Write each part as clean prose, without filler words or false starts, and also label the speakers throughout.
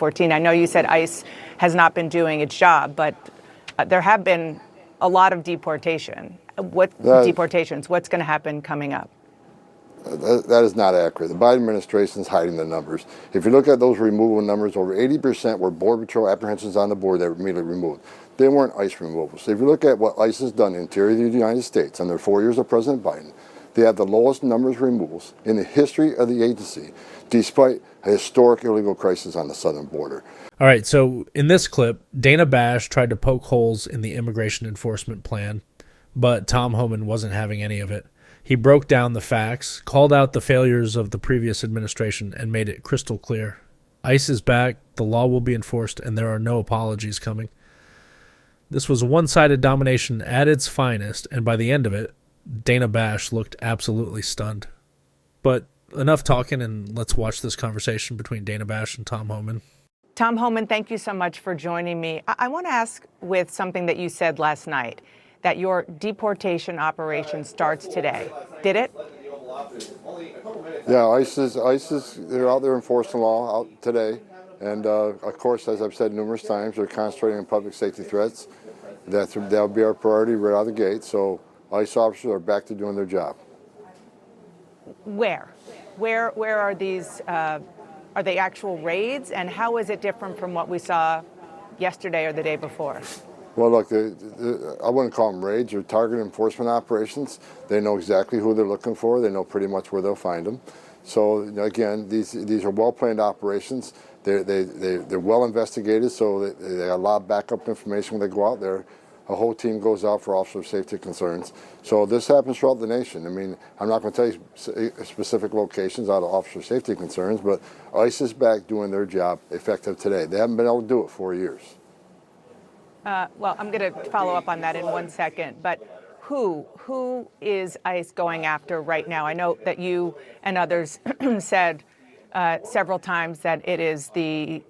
Speaker 1: 14. I know you said ICE has not been doing its job, but there have been a lot of deportations. What's going to happen coming up?
Speaker 2: That is not accurate. The Biden administration is hiding the numbers. If you look at those removal numbers, over 80% were Border Patrol apprehensions on the border that were immediately removed. They weren't ICE removals. So if you look at what ICE has done in the interior of the United States under 4 years of President Biden, they have the lowest numbers of removals in the history of the agency, despite a historic illegal crisis on the southern border.
Speaker 3: All right, so in this clip, Dana Bash tried to poke holes in the immigration enforcement plan, but Tom Homan wasn't having any of it. He broke down the facts, called out the failures of the previous administration, and made it crystal clear. ICE is back, the law will be enforced, and there are no apologies coming. This was one-sided domination at its finest, and by the end of it, Dana Bash looked absolutely stunned. But enough talking, and let's watch this conversation between Dana Bash and Tom Homan.
Speaker 1: Tom Homan, thank you so much for joining me. I want to ask with something that you said last night, that your deportation operation starts today. Did it?
Speaker 2: Yeah, ICE they're out there enforcing law out today. And of course, as I've said numerous times, they're concentrating on public safety threats. That'll be our priority right out of the gate. So ICE officers are back to doing their job.
Speaker 1: Where are these, are they actual raids? And how is it different from what we saw yesterday or the day before?
Speaker 2: Well, look, I wouldn't call them raids. They're target enforcement operations. They know exactly who they're looking for. They know pretty much where they'll find them. So, again, these are well-planned operations. They're well investigated, so they have a lot of backup information when they go out there. A whole team goes out for officer safety concerns. So this happens throughout the nation. I mean, I'm not going to tell you specific locations out of officer safety concerns, but ICE is back doing their job effective today. They haven't been able to do it for years.
Speaker 1: Well, I'm going to follow up on that in 1 second, but who is ICE going after right now? I know that you and others said several times that it is the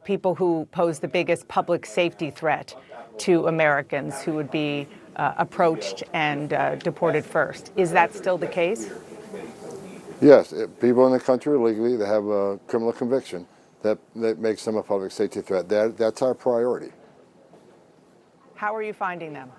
Speaker 1: people who pose the biggest public safety threat to Americans who would be approached and deported first. Is that still the case?
Speaker 2: Yes, people in the country illegally that have a criminal conviction that makes them a public safety threat. That's our priority.
Speaker 1: How are you finding them?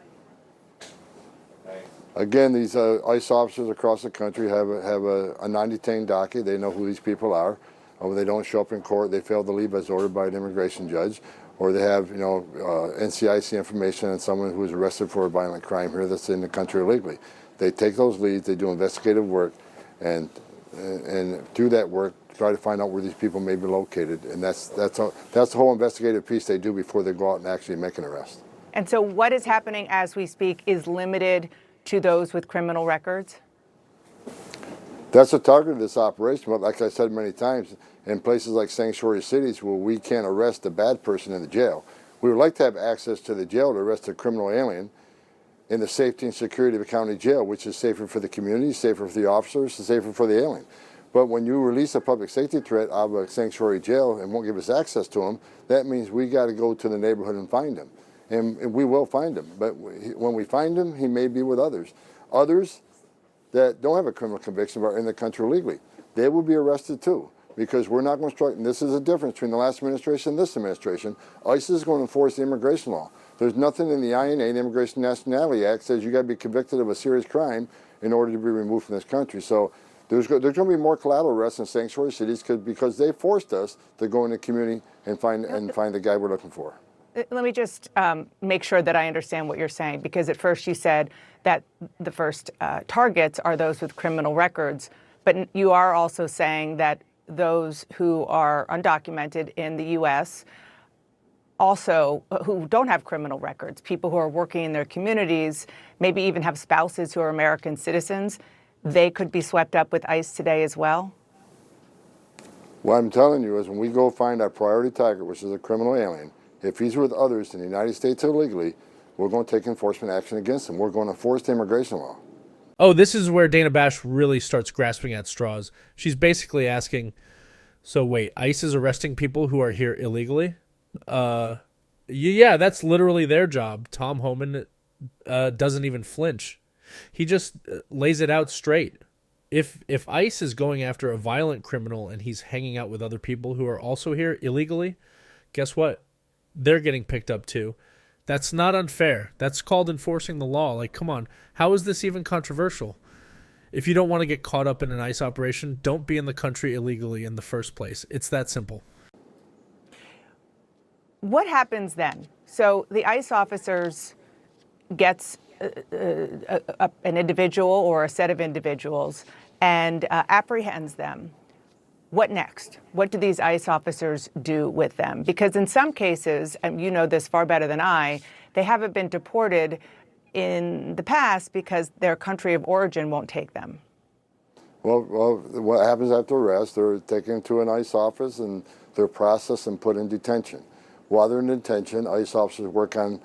Speaker 2: Again, these ICE officers across the country have a non-detained docket. They know who these people are. When they don't show up in court, they fail to leave as ordered by an immigration judge, or they have, NCIC information on someone who was arrested for a violent crime here that's in the country illegally. They take those leads, they do investigative work, and through that work, try to find out where these people may be located. And that's the whole investigative piece they do before they go out and actually make an arrest.
Speaker 1: And so what is happening as we speak is limited to those with criminal records?
Speaker 2: That's the target of this operation, but like I said many times, in places like sanctuary cities where we can't arrest a bad person in the jail, we would like to have access to the jail to arrest a criminal alien in the safety and security of a county jail, which is safer for the community, safer for the officers, and safer for the alien. But when you release a public safety threat out of a sanctuary jail and won't give us access to him, that means we got to go to the neighborhood and find him. And we will find him. But when we find him, he may be with others. Others that don't have a criminal conviction but are in the country illegally, they will be arrested too. Because we're not going to strike, and this is the difference between the last administration and this administration. ICE is going to enforce the immigration law. There's nothing in the INA, the Immigration Nationality Act, says you got to be convicted of a serious crime in order to be removed from this country. So there's going to be more collateral arrests in sanctuary cities because they forced us to go in the community and find the guy we're looking for.
Speaker 1: Let me just make sure that I understand what you're saying, because at first you said that the first targets are those with criminal records, but you are also saying that those who are undocumented in the U.S., also who don't have criminal records, people who are working in their communities, maybe even have spouses who are American citizens, they could be swept up with ICE today as well?
Speaker 2: What I'm telling you is when we go find our priority target, which is a criminal alien, if he's with others in the United States illegally, we're going to take enforcement action against him. We're going to enforce the immigration law.
Speaker 3: Oh, this is where Dana Bash really starts grasping at straws. She's basically asking, so wait, ICE is arresting people who are here illegally? Yeah, that's literally their job. Tom Homan doesn't even flinch. He just lays it out straight. If ICE is going after a violent criminal and he's hanging out with other people who are also here illegally, guess what? They're getting picked up too. That's not unfair. That's called enforcing the law. Like, come on. How is this even controversial? If you don't want to get caught up in an ICE operation, don't be in the country illegally in the first place. It's that simple.
Speaker 1: What happens then? So the ICE officers gets an individual or a set of individuals and apprehends them. What next? What do these ICE officers do with them? Because in some cases, and you know this far better than I, they haven't been deported in the past because their country of origin won't take them.
Speaker 2: Well, what happens after arrest? They're taken to an ICE office and they're processed and put in detention. While they're in detention, ICE officers work on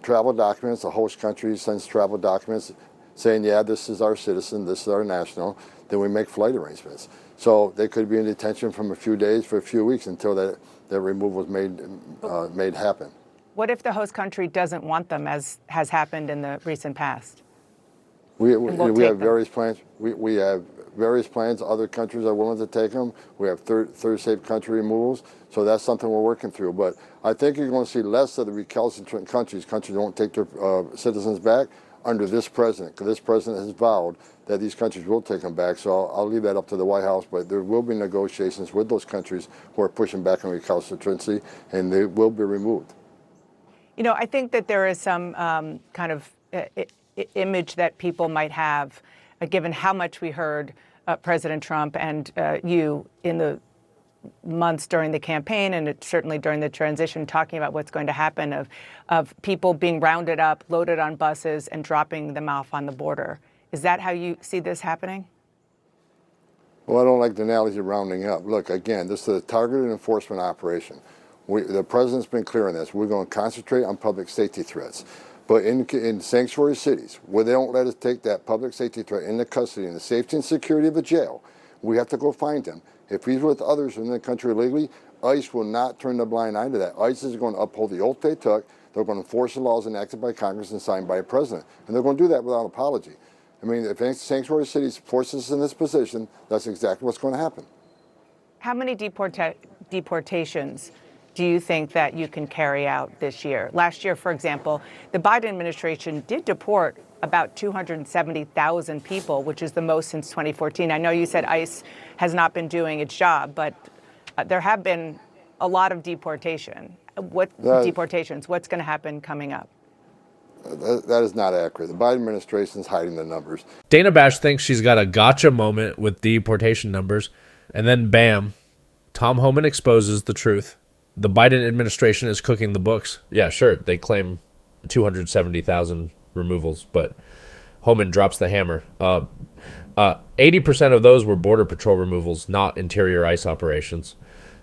Speaker 2: travel documents. The host country sends travel documents saying, yeah, this is our citizen, this is our national. Then we make flight arrangements. So they could be in detention from a few days for a few weeks until that removal was made happen.
Speaker 1: What if the host country doesn't want them, as has happened in the recent past?
Speaker 2: We have various plans. We have various plans. Other countries are willing to take them. We have third safe country removals. So that's something we're working through. But I think you're going to see less of the recalcitrant countries. Countries won't take their citizens back under this president, because this president has vowed that these countries will take them back. So I'll leave that up to the White House, but there will be negotiations with those countries who are pushing back on recalcitrancy, and they will be removed.
Speaker 1: You know, I think that there is some kind of image that people might have, given how much we heard President Trump and you in the months during the campaign, and certainly during the transition, talking about what's going to happen of people being rounded up, loaded on buses, and dropping them off on the border. Is that how you see this happening?
Speaker 2: Well, I don't like the analogy of rounding up. Look, again, this is a targeted enforcement operation. The president's been clear on this. We're going to concentrate on public safety threats. But in sanctuary cities, where they don't let us take that public safety threat into custody and the safety and security of a jail, we have to go find him. If he's with others in the country illegally, ICE will not turn the blind eye to that. ICE is going to uphold the oath they took. They're going to enforce the laws enacted by Congress and signed by a president. And they're going to do that without apology. I mean, if sanctuary cities force us in this position, that's exactly what's going to happen.
Speaker 1: How many deportations do you think that you can carry out this year? Last year, for example, the Biden administration did deport about 270,000 people, which is the most since 2014. I know you said ICE has not been doing its job, but there have been a lot of deportations? What's going to happen coming up?
Speaker 2: That is not accurate. The Biden administration is hiding the numbers.
Speaker 3: Dana Bash thinks she's got a gotcha moment with deportation numbers, and then bam, Tom Homan exposes the truth. The Biden administration is cooking the books. Yeah, sure, they claim 270,000 removals, but Homan drops the hammer. 80% of those were Border Patrol removals, not interior ICE operations.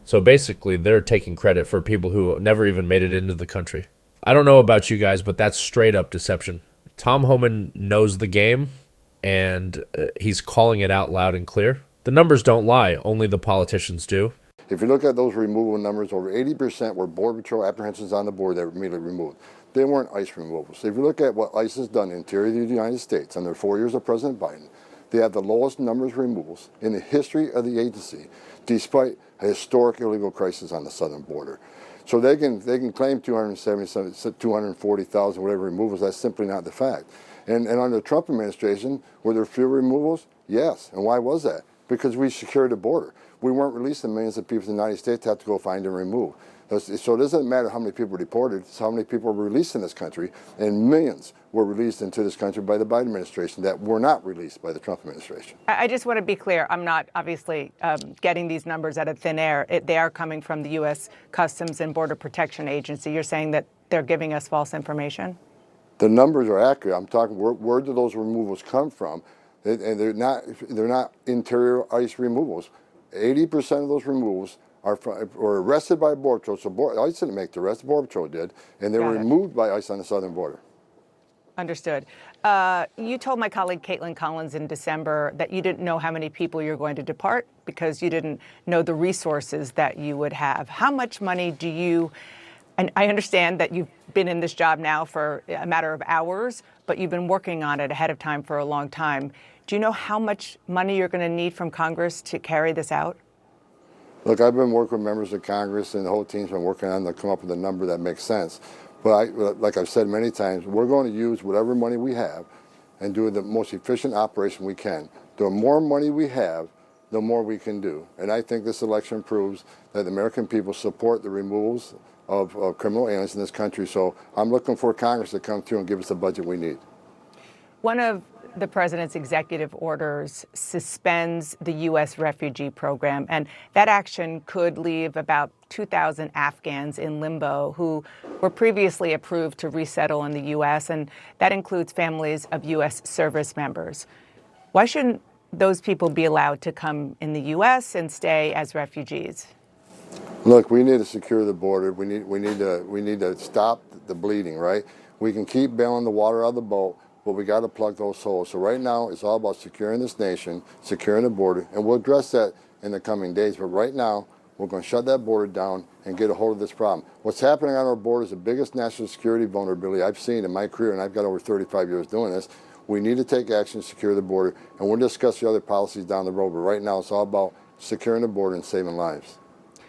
Speaker 3: So basically, they're taking credit for people who never even made it into the country. I don't know about you guys, but that's straight up deception. Tom Homan knows the game, and he's calling it out loud and clear. The numbers don't lie, only the politicians do.
Speaker 2: If you look at those removal numbers, over 80% were Border Patrol apprehensions on the border that were immediately removed. They weren't ICE removals. So if you look at what ICE has done in the interior of the United States under 4 years of President Biden, they have the lowest numbers of removals in the history of the agency, despite a historic illegal crisis on the southern border. So they can claim 270,000, 240,000, whatever removals. That's simply not the fact. And under the Trump administration, were there fewer removals? Yes. And why was that? Because we secured the border. We weren't releasing millions of people in the United States to have to go find and remove. So it doesn't matter how many people were deported, it's how many people were released in this country, and millions were released into this country by the Biden administration that were not released by the Trump administration.
Speaker 1: I just want to be clear. I'm not obviously getting these numbers out of thin air. They are coming from the U.S. Customs and Border Protection Agency. You're saying that they're giving us false information?
Speaker 2: The numbers are accurate. I'm talking, where do those removals come from? And they're not interior ICE removals. 80% of those removals were arrested by Border Patrol. So ICE didn't make the arrest, Border Patrol did, and they were removed by ICE on the southern border.
Speaker 1: Understood. You told my colleague Caitlin Collins in December that you didn't know how many people you're going to depart because you didn't know the resources that you would have. How much money do you, and I understand that you've been in this job now for a matter of hours, but you've been working on it ahead of time for a long time. Do you know how much money you're going to need from Congress to carry this out?
Speaker 2: Look, I've been working with members of Congress, and the whole team's been working on to come up with a number that makes sense. But like I've said many times, we're going to use whatever money we have and do the most efficient operation we can. The more money we have, the more we can do. And I think this election proves that the American people support the removals of criminal aliens in this country. So I'm looking for Congress to come through and give us the budget we need.
Speaker 1: One of the president's executive orders suspends the U.S. refugee program, and that action could leave about 2,000 Afghans in limbo who were previously approved to resettle in the U.S., and that includes families of U.S. service members. Why shouldn't those people be allowed to come in the U.S. and stay as refugees?
Speaker 2: Look, we need to secure the border. We need to stop the bleeding, right? We can keep bailing the water out of the boat, but we got to plug those holes. So right now, it's all about securing this nation, securing the border, and we'll address that in the coming days. But right now, we're going to shut that border down and get a hold of this problem. What's happening on our border is the biggest national security vulnerability I've seen in my career, and I've got over 35 years doing this. We need to take action to secure the border, and we'll discuss the other policies down the road. But right now, it's all about securing the border and saving lives.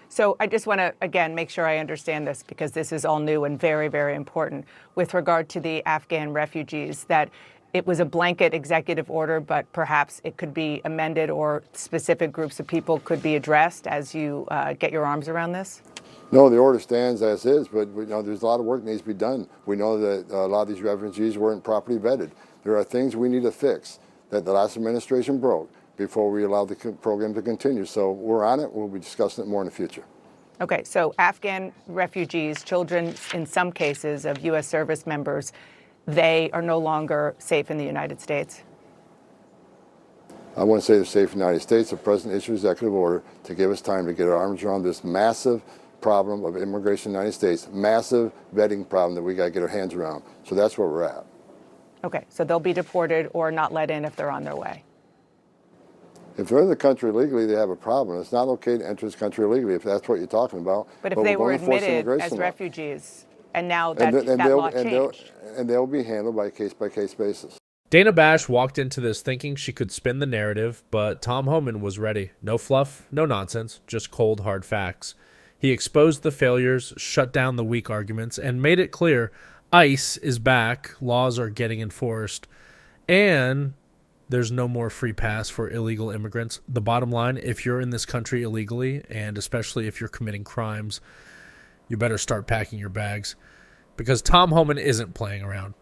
Speaker 1: So I just want to, again, make sure I understand this, because this is all new and very, very important with regard to the Afghan refugees, that it was a blanket executive order, but perhaps it could be amended or specific groups of people could be addressed as you get your arms around this?
Speaker 2: No, the order stands as is, but there's a lot of work that needs to be done. We know that a lot of these refugees weren't properly vetted. There are things we need to fix that the last administration broke before we allow the program to continue. So we're on it. We'll be discussing it more in the future.
Speaker 1: Okay, so Afghan refugees, children in some cases of U.S. service members, they are no longer safe in the United States?
Speaker 2: I want to say they're safe in the United States. The President issued an executive order to give us time to get our arms around this massive problem of immigration in the United States, massive vetting problem that we got to get our hands around. So that's where we're at.
Speaker 1: Okay, so they'll be deported or not let in if they're on their way?
Speaker 2: If they're in the country illegally, they have a problem. It's not okay to enter this country illegally if that's what you're talking about.
Speaker 1: But if they were admitted as refugees and now that law changed?
Speaker 2: And they'll be handled by a case-by-case basis.
Speaker 3: Dana Bash walked into this thinking she could spin the narrative, but Tom Homan was ready. No fluff, no nonsense, just cold, hard facts. He exposed the failures, shut down the weak arguments, and made it clear ICE is back, laws are getting enforced, and there's no more free pass for illegal immigrants. The bottom line, if you're in this country illegally, and especially if you're committing crimes, you better start packing your bags, because Tom Homan isn't playing around.